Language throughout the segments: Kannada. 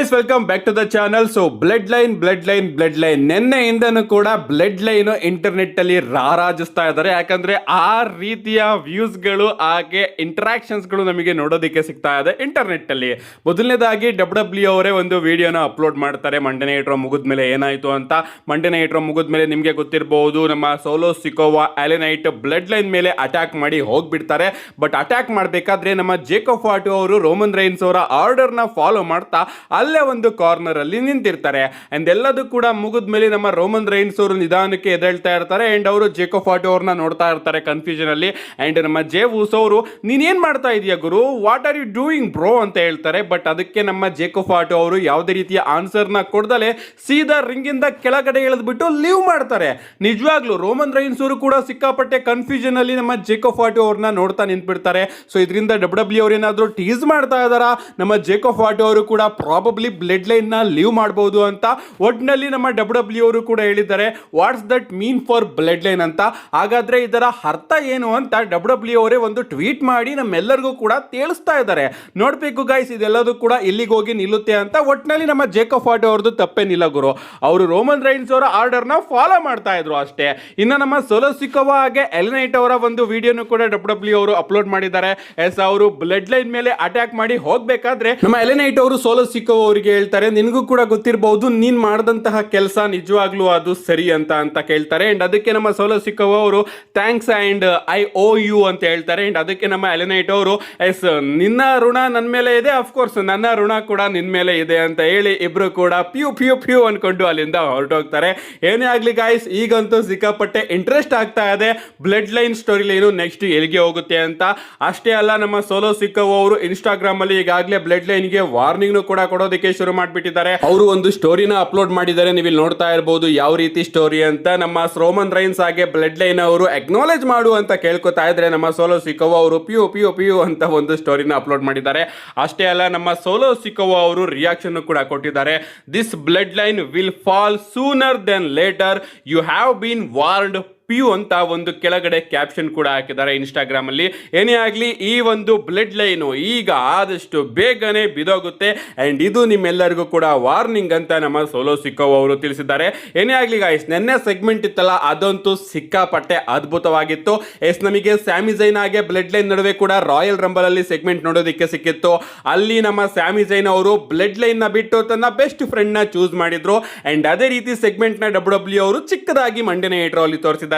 Guys, welcome back to the channel. So blood line ನಿನ್ನೆಯಿಂದನೂ ಕೂಡ ಬ್ಲಡ್ ಲೈನ್ ಇಂಟರ್ನೆಟ್ ಅಲ್ಲಿ ರಾರಾಜಿಸ್ತಾ ಇದ್ದಾರೆ. ಯಾಕಂದ್ರೆ ಆ ರೀತಿಯ ವ್ಯೂಸ್ಗಳು ಹಾಗೆ ಇಂಟರಾಕ್ಷನ್ಸ್ಗಳು ನಮಗೆ ನೋಡೋದಕ್ಕೆ ಸಿಗ್ತಾ ಇದೆ ಇಂಟರ್ನೆಟ್ ಅಲ್ಲಿ. ಮೊದಲನೇದಾಗಿ ಡಬ್ಲ್ಯೂ ಅವರೇ ಒಂದು ವಿಡಿಯೋನ ಅಪ್ಲೋಡ್ ಮಾಡ್ತಾರೆ ಮಂಡೇ ನೈಟ್ ರಾ ಮುಗಿದ್ಮೇಲೆ ಏನಾಯ್ತು ಅಂತ. ಮಂಡೇ ನೈಟ್ ರಾ ಮುಗಿದ್ಮೇಲೆ ನಿಮಗೆ ಗೊತ್ತಿರಬಹುದು, ನಮ್ಮ ಸೋಲೋ ಸಿಕೋವಾ ಎಲೆನೈಟ್ ಬ್ಲಡ್ ಲೈನ್ ಮೇಲೆ ಅಟ್ಯಾಕ್ ಮಾಡಿ ಹೋಗ್ಬಿಡ್ತಾರೆ. ಬಟ್ ಅಟ್ಯಾಕ್ ಮಾಡಬೇಕಾದ್ರೆ ನಮ್ಮ ಜೇಕೋಬ್ ಫಾಟು ಅವರು ರೋಮನ್ ರೈನ್ಸ್ ಅವರ ಆರ್ಡರ್ ನ ಫಾಲೋ ಮಾಡ್ತಾ ಅಲ್ಲೇ ಒಂದು ಕಾರ್ನರ್ ಅಲ್ಲಿ ನಿಂತಿರ್ತಾರೆ. ಅಂಡ್ ಎಲ್ಲದೂ ಕೂಡ ಮುಗಿದ್ಮೇಲೆ ನಮ್ಮ ರೋಮನ್ ರೈನ್ಸ್ ಅವರು ನಿಧಾನಕ್ಕೆ ಎದ್ದೇಳ್ತಾ ಇರ್ತಾರೆ. ಅಂಡ್ ಅವರು ಜೇಕೋಬ್ ಫಾಟು ಅವ್ರನ್ನ ನೋಡ್ತಾ ಇರ್ತಾರೆ ಕನ್ಫ್ಯೂಷನ್ ಅಲ್ಲಿ. ಅಂಡ್ ನಮ್ಮ ಜೇ ಊಸೋ ಅವರು, ನೀನ್ ಏನ್ ಮಾಡ್ತಾ ಇದೀಯ ಗುರು, what are you doing bro ಅಂತ ಹೇಳ್ತಾರೆ. ಬಟ್ ಅದಕ್ಕೆ ನಮ್ಮ ಜೇಕೋಬ್ ಫಾಟು ಅವರು ಯಾವುದೇ ರೀತಿಯ ಆನ್ಸರ್ ನ ಕೊಡ್ದಲೆ ಸೀದಾ ರಿಂಗ್ ಇಂದ ಕೆಳಗಡೆ ಎಳೆದ್ಬಿಟ್ಟು ಲೀವ್ ಮಾಡ್ತಾರೆ. ನಿಜವಾಗ್ಲೂ ರೋಮನ್ ರೈನ್ಸ್ ಅವರು ಕೂಡ ಸಿಕ್ಕಾಪಟ್ಟೆ ಕನ್ಫ್ಯೂಷನ್ ಅಲ್ಲಿ ನಮ್ಮ ಜೇಕೋಬ್ ಫಾಟು ಅವ್ರನ್ನ ನೋಡ್ತಾ ನಿಂತ್ಬಿಡ್ತಾರೆ. ಸೊ ಇದರಿಂದ ಡಬ್ಲ್ಯೂ ಅವ್ರು ಏನಾದ್ರು ಟೀಸ್ ಮಾಡ್ತಾ ಇದಾರ, ನಮ್ಮ ಜೇಕೋಬ್ ಫಾಟು ಅವರು ಕೂಡ ಪ್ರಾಬಬ್ಲಿ ಬ್ಲಡ್ ಲೈನ್ ನ ಲೀವ್ ಮಾಡಬಹುದು ಅಂತ. ಒಟ್ಟಿನಲ್ಲಿ ನಮ್ಮ ಡಬ್ಲ್ಯೂ ಅವರು ಕೂಡ ಹೇಳಿದ್ದಾರೆ, what's that mean for blood line ಅಂತ. ಹಾಗಾದ್ರೆ ಇದರ ಅರ್ಥ ಏನು ಅಂತ ಡಬ್ಲ್ಯೂ ಅವರೇ ಒಂದು ಟ್ವೀಟ್ ಮಾಡಿ ನಮ್ಮೆಲ್ಲರಿಗೂ ಕೂಡ ತಿಳಿಸ್ತಾ ಇದ್ದಾರೆ. ನೋಡ್ಬೇಕು ಗೈಸ್, ಇದೆಲ್ಲದೂ ಕೂಡ ಇಲ್ಲಿಗೆ ಹೋಗಿ ನಿಲ್ಲುತ್ತೆ ಅಂತ. ಒಟ್ಟಿನಲ್ಲಿ ನಮ್ಮ ಜೇಕೋಬ್ ಫಾಟು ಅವ್ರದ್ದು ತಪ್ಪೇನಿಲ್ಲ ಗುರು, ಅವರು ರೋಮನ್ ರೈನ್ಸ್ ಅವರ ಆರ್ಡರ್ ನ ಫಾಲೋ ಮಾಡ್ತಾ ಇದ್ರು ಅಷ್ಟೇ. ಇನ್ನು ನಮ್ಮ ಸೋಲೋ ಸಿಕೋವಾ ಹಾಗೆ ಎಲೆನೈಟ್ ಅವರ ಒಂದು ವಿಡಿಯೋನು ಕೂಡ ಡಬ್ಲ್ಯೂ ಅವರು ಅಪ್ಲೋಡ್ ಮಾಡಿದ್ದಾರೆ. ಎಸ್, ಅವರು ಬ್ಲಡ್ ಲೈನ್ ಮೇಲೆ ಅಟ್ಯಾಕ್ ಮಾಡಿ ಹೋಗ್ಬೇಕಾದ್ರೆ ನಮ್ಮ ಎಲೆನೈಟ್ ಅವರು ಸೋಲೋ ಸಿಕೋವಾ ಅವರಿಗೆ ಹೇಳ್ತಾರೆ, ನಿನಗೂ ಕೂಡ ಗೊತ್ತಿರಬಹುದು ನೀನ್ ಮಾಡಿದಂತಹ ಕೆಲಸ ನಿಜವಾಗ್ಲೂ ಅದು ಸರಿ ಅಂತ ಕೇಳ್ತಾರೆ. ಅಂಡ್ ಅದಕ್ಕೆ ನಮ್ಮ ಸೋಲೋ ಸಿಕೋವಾ ಅವರು thanks and I owe you ಅಂತ ಹೇಳ್ತಾರೆ. ಅಂಡ್ ಅದಕ್ಕೆ ನಮ್ಮ ಎಲೆನೈಟ್ ಅವರು, ಎಸ್ ನಿನ್ನ ಋಣ ನನ್ನ ಮೇಲೆ ಇದೆ, ಅಫ್ಕೋರ್ಸ್ ನನ್ನ ಋಣ ಕೂಡ ನಿನ್ ಮೇಲೆ ಇದೆ ಅಂತ ಹೇಳಿ ಇಬ್ರು ಕೂಡ ಪ್ಯೂ ಪ್ಯೂ ಪ್ಯೂ ಅನ್ಕೊಂಡು ಅಲ್ಲಿಂದ ಹೊರಟೋಗ್ತಾರೆ. ಏನೇ ಆಗ್ಲಿ ಗಾಯ್ಸ್, ಈಗಂತೂ ಸಿಕ್ಕಾಪಟ್ಟೆ ಇಂಟ್ರೆಸ್ಟ್ ಆಗ್ತಾ ಇದೆ blood line story line next ಎಲ್ಲಿಗೆ ಹೋಗುತ್ತೆ ಅಂತ. ಅಷ್ಟೇ ಅಲ್ಲ, ನಮ್ಮ ಸೋಲೋ ಸಿಕೋವಾ ಅವರು ಇನ್ಸ್ಟಾಗ್ರಾಮ್ ಅಲ್ಲಿ ಈಗಾಗಲೇ ಬ್ಲಡ್ ಲೈನ್ ಗೆ ವಾರ್ನಿಂಗ್ ಕೂಡ ಕೊಡೋದಕ್ಕೆ ಶುರು ಮಾಡಿಬಿಟ್ಟಿದ್ದಾರೆ. ಅವರು ಒಂದು ಸ್ಟೋರಿನ ಅಪ್ಲೋಡ್ ಮಾಡಿದ್ದಾರೆ, ನೀವು ಇಲ್ಲಿ ನೋಡ್ತಾ ಇರಬಹುದು ಯಾವ ರೀತಿ ಸ್ಟೋರಿ ಅಂತ. ನಮ್ಮ ರೋಮನ್ ರೈನ್ಸ್ ಹಾಗೆ ಬ್ಲಡ್ ಲೈನ್ ಅವರು ಅಕ್ನಾಲೇಜ್ ಮಾಡು ಅಂತ ಕೇಳ್ಕೊತಾ ಇದ್ರೆ ನಮ್ಮ ಸೋಲೋ ಸಿಕೋವಾ ಅವರು ಪಿಯು ಪಿಯು ಪಿಯು ಅಂತ ಒಂದು ಸ್ಟೋರಿನ ಅಪ್ಲೋಡ್ ಮಾಡಿದ್ದಾರೆ. ಅಷ್ಟೇ ಅಲ್ಲ, ನಮ್ಮ ಸೋಲೋ ಸಿಕೋವಾ ಅವರು ರಿಯಾಕ್ಷನ್ ಕೂಡ ಕೊಟ್ಟಿದ್ದಾರೆ. This blood line will fall sooner than later, you have been warned ಪ್ಯೂ ಅಂತ ಒಂದು ಕೆಳಗಡೆ ಕ್ಯಾಪ್ಷನ್ ಕೂಡ ಹಾಕಿದ್ದಾರೆ ಇನ್ಸ್ಟಾಗ್ರಾಮ್ ಅಲ್ಲಿ. ಏನೇ ಆಗಲಿ, ಈ ಒಂದು ಬ್ಲಡ್ ಲೈನು ಈಗ ಆದಷ್ಟು ಬೇಗನೆ ಬಿದೋಗುತ್ತೆ. ಅಂಡ್ ಇದು ನಿಮ್ಮೆಲ್ಲರಿಗೂ ಕೂಡ ವಾರ್ನಿಂಗ್ ಅಂತ ನಮ್ಮ ಸೋಲೋ ಸಿಕೋವಾ ಅವರು ತಿಳಿಸಿದ್ದಾರೆ. ಏನೇ ಆಗಲಿ ಗಾಯ್ಸ್, ನೆನ್ನೆ ಸೆಗ್ಮೆಂಟ್ ಇತ್ತಲ್ಲ, ಅದಂತೂ ಸಿಕ್ಕಾಪಟ್ಟೆ ಅದ್ಭುತವಾಗಿತ್ತು. ಎಸ್, ನಮಗೆ ಸ್ಯಾಮಿ ಜೈನ್ ಹಾಗೆ ಬ್ಲಡ್ ಲೈನ್ ನಡುವೆ ಕೂಡ ರಾಯಲ್ ರಂಬಲ್ ಅಲ್ಲಿ ಸೆಗ್ಮೆಂಟ್ ನೋಡೋದಕ್ಕೆ ಸಿಕ್ಕಿತ್ತು. ಅಲ್ಲಿ ನಮ್ಮ ಸ್ಯಾಮಿ ಜೈನ್ ಅವರು ಬ್ಲಡ್ ಲೈನ್ ನ ಬಿಟ್ಟು ತನ್ನ ಬೆಸ್ಟ್ ಫ್ರೆಂಡ್ ನ ಚೂಸ್ ಮಾಡಿದ್ರು. ಅಂಡ್ ಅದೇ ರೀತಿ ಸೆಗ್ಮೆಂಟ್ ನ ಡಬ್ಲ್ಯೂ ಅವರು ಚಿಕ್ಕದಾಗಿ ಮಂಡೇ ನೈಟ್ ರಾ ಅಲ್ಲಿ ತೋರಿಸಿದ್ದಾರೆ.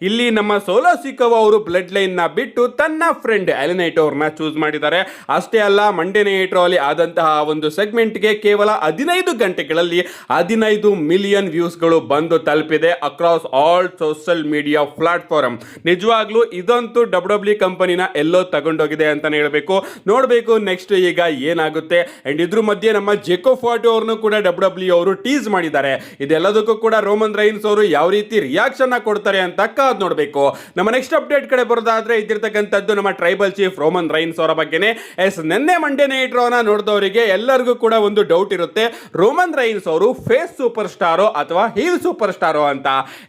ಇಲ್ಲಿ ನಮ್ಮ ಸೋಲೋ ಸಿಕೋವಾ ಅವರು ಬ್ಲಡ್ ಲೈನ್ ನ ಬಿಟ್ಟು ತನ್ನ ಫ್ರೆಂಡ್ ಎಲೆನೈಟ್ ಅವ್ರನ್ನ ಚೂಸ್ ಮಾಡಿದ್ದಾರೆ. ಅಷ್ಟೇ ಅಲ್ಲ, ಮಂಡೇ ನೈಟ್ ರಾ ಅಲ್ಲಿ ಆದಂತಹ ಒಂದು ಸೆಗ್ಮೆಂಟ್ ಗೆ ಕೇವಲ 15 ಗಂಟೆಗಳಲ್ಲಿ 15 ಮಿಲಿಯನ್ ವ್ಯೂಸ್ ಗಳು ಬಂದು ತಲುಪಿದೆ across all social media platform. ನಿಜವಾಗ್ಲೂ ಇದಂತೂ ಡಬ್ಲ್ಯೂ ಕಂಪನಿನ ಎಲ್ಲೋ ತಗೊಂಡೋಗಿದೆ ಅಂತಾನೆ ಹೇಳಬೇಕು. ನೋಡಬೇಕು ನೆಕ್ಸ್ಟ್ ಈಗ ಏನಾಗುತ್ತೆ. ಅಂಡ್ ಇದ್ರ ಮಧ್ಯೆ ನಮ್ಮ ಜೇಕೋಬ್ ಫಾಟು ಅವ್ರನ್ನು ಕೂಡ ಡಬ್ಲ್ಯೂ ಅವರು ಟೀಸ್ ಮಾಡಿದ್ದಾರೆ. ಇದೆಲ್ಲದಕ್ಕೂ ಕೂಡ ರೋಮನ್ ರೈನ್ಸ್ ಅವರು ಯಾವ ರೀತಿ ರಿಯಾಕ್ಷನ್ ಕೊಡ್ತಾರೆ ಅಂತ ಕಾದ್ ನೋಡಬೇಕು. ನಮ್ಮ ನೆಕ್ಸ್ಟ್ ಅಪ್ಡೇಟ್ ಕಡೆ ಬರೋದಾದ್ರೆ ಇದ್ದಿರ್ತಕ್ಕಂಥದ್ದು ನಮ್ಮ ಟ್ರೈಬಲ್ ಚೀಫ್ ರೋಮನ್ ರೈನ್ಸ್ ಅವರ ಬಗ್ಗೆನೇ. ಎಸ್, ನಿನ್ನೆ ಮಂಡೇ ನೈಟ್ ರಾನ ನೋಡಿದವರಿಗೆ ಎಲ್ಲರಿಗೂ ಕೂಡ ಒಂದು ಡೌಟ್ ಇರುತ್ತೆ, ರೋಮನ್ ರೈನ್ಸ್ ಅವರು ಫೇಸ್ ಸೂಪರ್ ಸ್ಟಾರೋ ಅಥವಾ ಹೀಲ್ ಸೂಪರ್ ಸ್ಟಾರೋ ಅಂತ.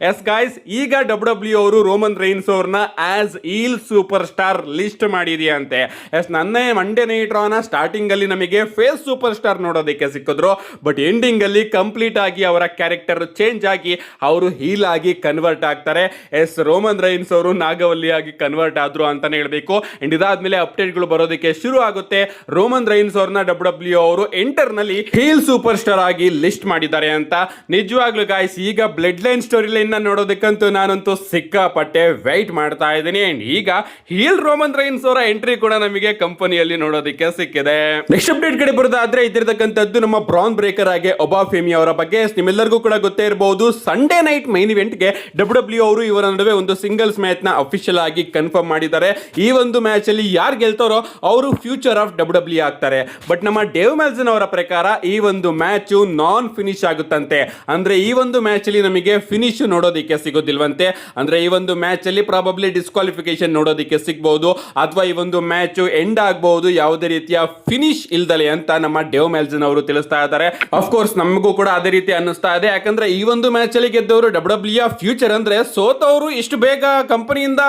ಎಸ್ ಗಾಯ್ಸ್, ಈಗ ಡಬ್ಲ್ಯೂ ಅವರು ರೋಮನ್ ರೈನ್ಸ್ ಅವ್ರನ್ನ as heel super star list ಮಾಡಿದೆಯಂತೆ. ಎಸ್, ನನ್ನ ಮಂಡೇ ನೈಟ್ ರಾನ ಸ್ಟಾರ್ಟಿಂಗ್ ಅಲ್ಲಿ ನಮಗೆ ಫೇಸ್ ಸೂಪರ್ ಸ್ಟಾರ್ ನೋಡೋದಕ್ಕೆ ಸಿಕ್ಕಿದ್ರು. ಬಟ್ ಎಂಡಿಂಗ್ ಅಲ್ಲಿ ಕಂಪ್ಲೀಟ್ ಆಗಿ ಅವರ ಕ್ಯಾರೆಕ್ಟರ್ ಚೇಂಜ್ ಆಗಿ ಅವರು ಹೀಲ್ ಆಗಿ ಕನ್ವರ್ಟ್ ಆಗ್ತಾರೆ. ಎಸ್, ರೋಮನ್ ರೈನ್ಸ್ ಅವರು ನಾಗವಲ್ಲಿ ಆಗಿ ಕನ್ವರ್ಟ್ ಆದ್ರು ಅಂತಾನೆ ಹೇಳ್ಬೇಕು. ಅಂಡ್ ಇದಾದ್ಮೇಲೆ ಅಪ್ಡೇಟ್ ಗಳು ಬರೋದಕ್ಕೆ ಶುರು ಆಗುತ್ತೆ. ರೋಮನ್ ರೈನ್ಸ್ ಅವ್ರನ್ನ ಡಬ್ಲ್ಯೂ ಅವರು ಇಂಟರ್ನಲ್ಲಿ ಹೀಲ್ ಸೂಪರ್ ಸ್ಟಾರ್ ಆಗಿ ಲಿಸ್ಟ್ ಮಾಡಿದ್ದಾರೆ ಅಂತ. ನಿಜವಾಗ್ಲೂ ಗಾಯ್ಸ್, ಈಗ ಬ್ಲಡ್ ಲೈನ್ ಸ್ಟೋರಿ ಲೈನ್ ನ ನೋಡೋದಕ್ಕಂತೂ ನಾನಂತೂ ಸಿಕ್ಕಾಪಟ್ಟೆ ವೆಯ್ಟ್ ಮಾಡ್ತಾ ಇದ್ದೀನಿ. ಅಂಡ್ ಈಗ ಹೀಲ್ ರೋಮನ್ ರೈನ್ಸ್ ಅವರ ಎಂಟ್ರಿ ಕೂಡ ನಮಗೆ ಕಂಪನಿಯಲ್ಲಿ ನೋಡೋದಕ್ಕೆ ಸಿಕ್ಕಿದೆ. ನೆಕ್ಸ್ಟ್ ಅಪ್ಡೇಟ್ ಕಡೆ ಬರೋದಾದ್ರೆ ಇದ್ದಿರತಕ್ಕಂಥದ್ದು ನಮ್ಮ ಬ್ರಾನ್ ಬ್ರೇಕರ್ ಆಗಿ ಒಬಾಫೆಮಿ ಅವರ ಬಗ್ಗೆ. ನಿಮ್ಮೆಲ್ಲರಿಗೂ ಕೂಡ ಗೊತ್ತೇ ಇರಬಹುದು, ಸಂಡೇ ನೈಟ್ ಮೈನ್ ಇವೆಂಟ್ ಗೆ ಡಬ್ಲ್ಯೂ ಅವರು ಇವರ ನಡುವೆ ಒಂದು ಸಿಂಗಲ್ಸ್ ಮ್ಯಾಚ್ ನ ಅಫಿಷಿಯಲ್ ಆಗಿ ಕನ್ಫರ್ಮ್ ಮಾಡಿದ್ದಾರೆ. ಈ ಒಂದು ಮ್ಯಾಚ್ ಅಲ್ಲಿ ಯಾರು ಗೆಲ್ತಾರೋ ಅವರು ಫ್ಯೂಚರ್ ಆಫ್ ಡಬ್ಲ್ಯೂ ಆಗ್ತಾರೆ. ಬಟ್ ನಮ್ಮ ಡೇವ್ ಮೆಲ್ಸನ್ ಅವರ ಪ್ರಕಾರ ಈ ಒಂದು ಮ್ಯಾಚ್ ನಾನ್ ಫಿನಿಶ್ ಆಗುತ್ತಂತೆ. ಅಂದ್ರೆ ಈ ಒಂದು ಮ್ಯಾಚ್ ಅಲ್ಲಿ ನಮಗೆ ಫಿನಿಶ್ ನೋಡೋದಕ್ಕೆ ಸಿಗೋದಿಲ್ವಂತೆ. ಅಂದ್ರೆ ಈ ಒಂದು ಮ್ಯಾಚ್ ಅಲ್ಲಿ ಪ್ರಾಬಬ್ಲಿ ಡಿಸ್ಕ್ವಾಲಿಫಿಕೇಶನ್ ನೋಡೋದಕ್ಕೆ ಸಿಗಬಹುದು, ಅಥವಾ ಈ ಒಂದು ಮ್ಯಾಚ್ ಎಂಡ್ ಆಗಬಹುದು ಯಾವುದೇ ರೀತಿಯ ಫಿನಿಶ್ ಇಲ್ದಲೆ ಅಂತ ನಮ್ಮ ಡೇವ್ ಮೆಲ್ಸನ್ ಅವರು ತಿಳಿಸ್ತಾ ಇದ್ದಾರೆ. ಅಫ್ಕೋರ್ಸ್ ನಮಗೂ ಕೂಡ ಅದೇ ರೀತಿ ಅನ್ನಿಸ್ತಾ ಇದೆ. ಯಾಕಂದ್ರೆ ಈ ಒಂದು ಮ್ಯಾಚ್ ಅಲ್ಲಿ ಗೆದ್ದವರು ಡಬ್ಲ್ಯೂ ಫ್ಯೂಚರ್ ಅಂದ್ರೆ ಸೋ ಸೋತವರು ಇಷ್ಟು ಬೇಗ ಕಂಪನಿಯಿಂದ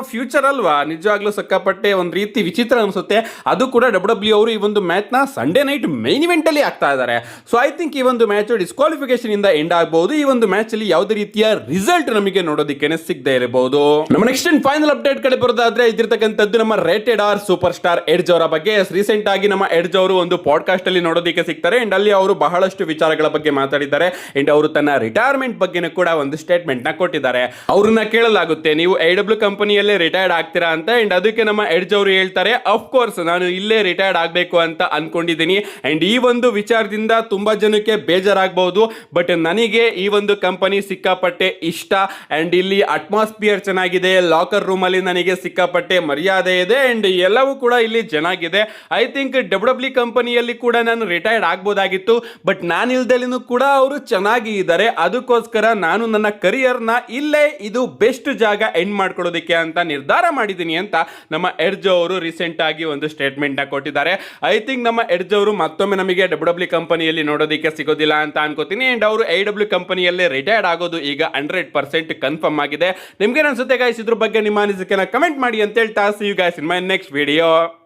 ಫ್ಯೂಚರ್ ಅಲ್ವಾ, ನಿಜವಾಗ್ಲೂ ಸಿಕ್ಕಾಪಟ್ಟೆ ಒಂದು ರೀತಿ ವಿಚಿತ್ರ ಅನಿಸುತ್ತೆ. ಅದು ಕೂಡ ಡಬ್ಲ್ಯೂ ಅವರು ಈ ಒಂದು ಮ್ಯಾಚ್ ನ ಸಂಡೇ ನೈಟ್ ಮೈನ್ ಇವೆಂಟ್ ಅಲ್ಲಿ ಆಗ್ತಾ ಇದ್ದಾರೆ. ಸೊ ಐ ಥಿಂಕ್ ಈ ಒಂದು ಮ್ಯಾಚ್ ಡಿಸ್ಕ್ವಾಲಿಫಿಕೇಶನ್ ಇಂದ ಎಂಡ್ ಆಗಬಹುದು. ಈ ಒಂದು ಮ್ಯಾಚ್ ಅಲ್ಲಿ ಯಾವುದೇ ರೀತಿಯ ರಿಸಲ್ಟ್ ನಮಗೆ ನೋಡೋದಕ್ಕೆ ಸಿಗದೆ ಇರಬಹುದು. ನಮ್ಮ ನೆಕ್ಸ್ಟ್ ಅಂಡ್ ಫೈನಲ್ ಅಪ್ಡೇಟ್ ಕಡೆ ಬರೋದಾದ್ರೆ ಇದಿರ್ತಕ್ಕಂಥದ್ದು ನಮ್ಮ rated R superstar Edge ಅವರ ಬಗ್ಗೆ. ರೀಸೆಂಟ್ ಆಗಿ ನಮ್ಮ ಎಡ್ಜ್ ಅವರು ಒಂದು ಪಾಡ್ಕಾಸ್ಟ್ ಅಲ್ಲಿ ನೋಡೋದಕ್ಕೆ ಸಿಗ್ತಾರೆ ಅಂಡ್ ಅಲ್ಲಿ ಅವರು ಬಹಳಷ್ಟು ವಿಚಾರಗಳ ಬಗ್ಗೆ ಮಾತಾಡಿದ್ದಾರೆ ಅಂಡ್ ಅವರು ತನ್ನ ರಿಟೈರ್ಮೆಂಟ್ ಬಗ್ಗೆ ಕೂಡ ಒಂದು ಸ್ಟೇಟ್ಮೆಂಟ್ ನ ಕೊಟ್ಟಿದ್ದಾರೆ. ಅವ್ರನ್ನ ಕೇಳಲಾಗುತ್ತೆ, ನೀವು AEW ಕಂಪನಿಯಲ್ಲೇ ರಿಟೈರ್ಡ್ ಆಗ್ತೀರಾ ಅಂತ. ಅಂಡ್ ಅದಕ್ಕೆ ನಮ್ಮ ಎಡ್ಜ್ ಅವರು ಹೇಳ್ತಾರೆ, ಆಫ್ ಕೋರ್ಸ್ ನಾನು ಇಲ್ಲೇ ರಿಟೈರ್ಡ್ ಆಗಬೇಕು ಅಂತ ಅನ್ಕೊಂಡಿದ್ದೀನಿ ಅಂಡ್ ಈ ಒಂದು ವಿಚಾರದಿಂದ ತುಂಬಾ ಜನಕ್ಕೆ ಬೇಜಾರಾಗಬಹುದು, ಬಟ್ ನನಗೆ ಈ ಒಂದು ಕಂಪನಿ ಸಿಕ್ಕಾಪಟ್ಟೆ ಇಷ್ಟ ಅಂಡ್ ಇಲ್ಲಿ ಅಟ್ಮಾಸ್ಫಿಯರ್ ಚೆನ್ನಾಗಿದೆ, ಲಾಕರ್ ರೂಮ್ ಅಲ್ಲಿ ನನಗೆ ಸಿಕ್ಕಾಪಟ್ಟೆ ಮರ್ಯಾದೆ ಇದೆ ಅಂಡ್ ಎಲ್ಲವೂ ಕೂಡ ಇಲ್ಲಿ ಚೆನ್ನಾಗಿದೆ. ಐ ಥಿಂಕ್ ಡಬ್ಲ್ಯೂ ಕಂಪನಿಯಲ್ಲಿ ಕೂಡ ನಾನು ರಿಟೈರ್ಡ್ ಆಗ್ಬೋದಾಗಿತ್ತು, ಬಟ್ ನಾನು ಇಲ್ದಲಿನೂ ಕೂಡ ಅವರು ಚೆನ್ನಾಗಿ ಇದ್ದಾರೆ. ಅದಕ್ಕೋಸ್ಕರ ನಾನು ನನ್ನ ಕರಿಯರ್ ನ ಇಲ್ಲೇ ಇದು ಬೆಸ್ಟ್ ಜಾಗ ಎಂಡ್ ಮಾಡ್ಕೊಳ್ಳೋದಕ್ಕೆ ಅಂತ ನಿರ್ಧಾರ ಮಾಡಿದ್ದೀನಿ ಅಂತ ನಮ್ಮ ಎಡ್ಜ್ ಅವರು ರೀಸೆಂಟ್ ಆಗಿ ಒಂದು ಸ್ಟೇಟ್ಮೆಂಟ್ ನ ಕೊಟ್ಟಿದ್ದಾರೆ. ಐ ಥಿಂಕ್ ನಮ್ಮ ಎಡ್ಜ್ ಅವರು ಮತ್ತೊಮ್ಮೆ ನಮಗೆ ಡಬ್ಲ್ಯೂ ಕಂಪನಿಯಲ್ಲಿ ನೋಡೋದಕ್ಕೆ ಸಿಗೋದಿಲ್ಲ ಅಂತ ಅನ್ಕೋತೀನಿ ಅಂಡ್ ಅವರು AEW ಕಂಪನಿಯಲ್ಲೇ ರಿಟೈರ್ಡ್ ಆಗೋದು ಈಗ 100% ಕನ್ಫರ್ಮ್ ಆಗಿದೆ. ನಿಮ್ಗೆ ಅನ್ಸುತ್ತೆ ಗೈಸ್ ಇದ್ರ ಬಗ್ಗೆ ನಿಮ್ಮ ಅನಿಸಿಕೆನ ಕಮೆಂಟ್ ಮಾಡಿ ಅಂತ ಹೇಳ್ತಾ, see you guys in my next video.